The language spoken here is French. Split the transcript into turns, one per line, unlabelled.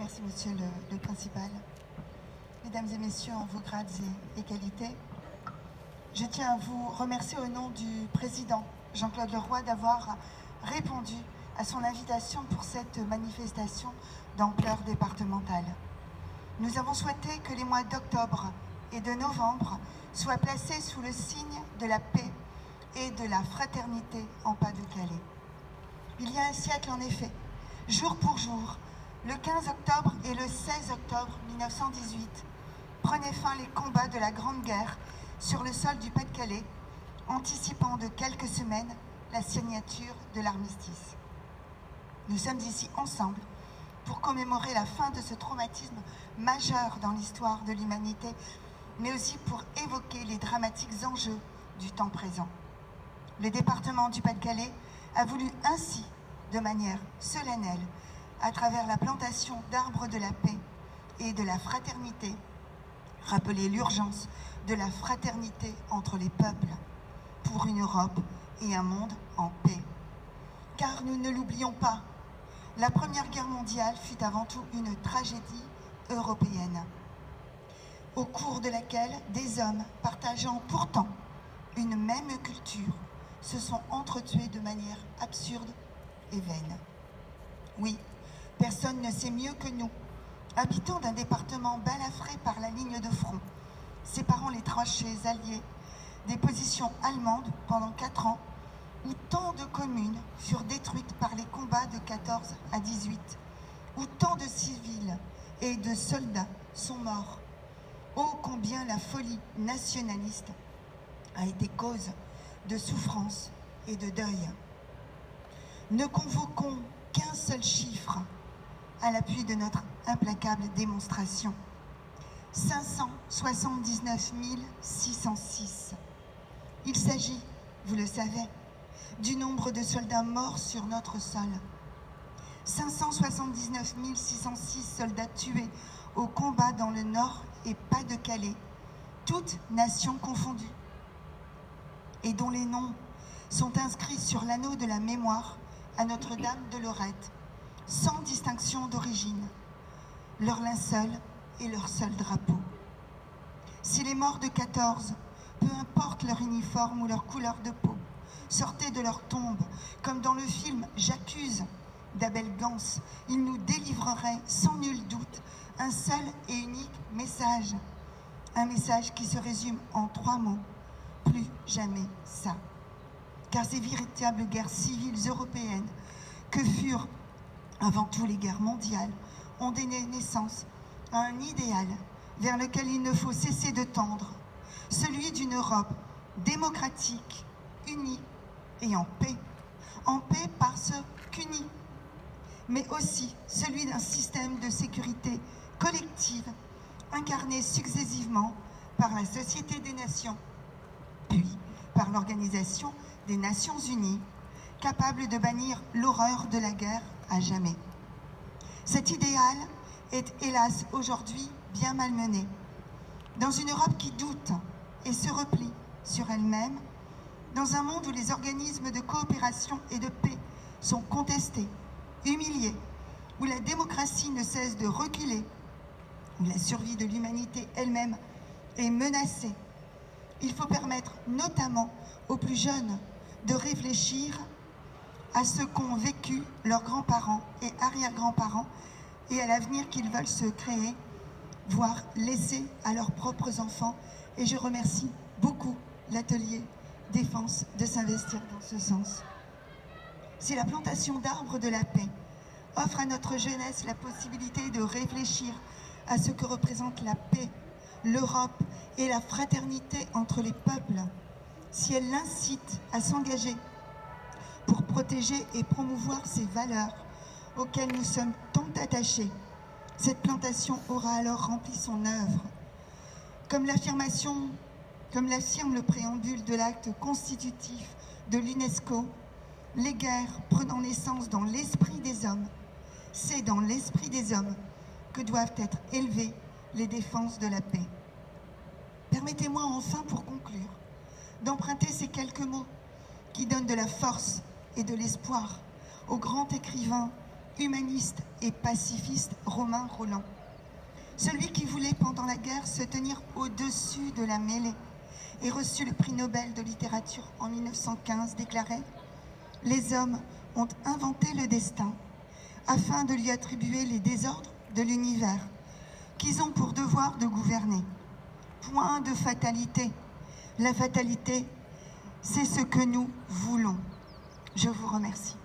Merci, monsieur le principal. Mesdames et messieurs, en vos grades et qualités, je tiens à vous remercier au nom du président Jean-Claude Leroy d'avoir répondu à son invitation pour cette manifestation d'ampleur départementale. Nous avons souhaité que les mois d'octobre et de novembre soient placés sous le signe de la paix et de la fraternité en Pas-de-Calais. Il y a un siècle, en effet, jour pour jour, le 15 octobre et le 16 octobre 1918, prenaient fin les combats de la Grande Guerre sur le sol du Pas-de-Calais, anticipant de quelques semaines la signature de l'armistice. Nous sommes ici ensemble pour commémorer la fin de ce traumatisme majeur dans l'histoire de l'humanité, mais aussi pour évoquer les dramatiques enjeux du temps présent. Le département du Pas-de-Calais a voulu ainsi, de manière solennelle, à travers la plantation d'arbres de la paix et de la fraternité, rappeler l'urgence de la fraternité entre les peuples pour une Europe et un monde en paix. Car nous ne l'oublions pas, la Première Guerre mondiale fut avant tout une tragédie européenne, au cours de laquelle des hommes partageant pourtant une même culture se sont entretués de manière absurde et vaine. Oui, personne ne sait mieux que nous, habitants d'un département balafré par la ligne de front, séparant les tranchées alliées des positions allemandes pendant 4 ans, où tant de communes furent détruites par les combats de 14 à 18, où tant de civils et de soldats sont morts. Oh, combien la folie nationaliste a été cause de souffrance et de deuil. Ne convoquons qu'un seul chiffre à l'appui de notre implacable démonstration. 579 606. Il s'agit, vous le savez, du nombre de soldats morts sur notre sol. 579 606 soldats tués au combat dans le Nord et Pas-de-Calais, toutes nations confondues, et dont les noms sont inscrits sur l'anneau de la mémoire à Notre-Dame de Lorette, sans distinction d'origine, leur linceul et leur seul drapeau. Si les morts de 14, peu importe leur uniforme ou leur couleur de peau, sortaient de leur tombe, comme dans le film « J'accuse » d'Abel Gance, ils nous délivreraient sans nul doute un seul et unique message. Un message qui se résume en 3 mots, plus jamais ça. Car ces véritables guerres civiles européennes que furent avant tout les guerres mondiales ont donné naissance à un idéal vers lequel il ne faut cesser de tendre, celui d'une Europe démocratique, unie et en paix parce qu'unie, mais aussi celui d'un système de sécurité collective incarné successivement par la Société des Nations, puis par l'Organisation des Nations Unies, capable de bannir l'horreur de la guerre à jamais. Cet idéal est hélas aujourd'hui bien malmené. Dans une Europe qui doute et se replie sur elle-même, dans un monde où les organismes de coopération et de paix sont contestés, humiliés, où la démocratie ne cesse de reculer, où la survie de l'humanité elle-même est menacée, il faut permettre notamment aux plus jeunes de réfléchir à ce qu'ont vécu leurs grands-parents et arrière-grands-parents et à l'avenir qu'ils veulent se créer, voire laisser à leurs propres enfants. Et je remercie beaucoup l'atelier Défense de s'investir dans ce sens. Si la plantation d'arbres de la paix offre à notre jeunesse la possibilité de réfléchir à ce que représente la paix, l'Europe et la fraternité entre les peuples, si elle l'incite à s'engager pour protéger et promouvoir ces valeurs auxquelles nous sommes tant attachés, cette plantation aura alors rempli son œuvre. Comme l'affirme le préambule de l'acte constitutif de l'UNESCO, les guerres prenant naissance dans l'esprit des hommes, c'est dans l'esprit des hommes que doivent être élevées les défenses de la paix. Permettez-moi enfin, pour conclure, d'emprunter ces quelques mots qui donnent de la force et de l'espoir au grand écrivain humaniste et pacifiste Romain Rolland. Celui qui voulait pendant la guerre se tenir au-dessus de la mêlée et reçu le prix Nobel de littérature en 1915, déclarait « Les hommes ont inventé le destin afin de lui attribuer les désordres de l'univers qu'ils ont pour devoir de gouverner. Point de fatalité. La fatalité, c'est ce que nous voulons. » Je vous remercie.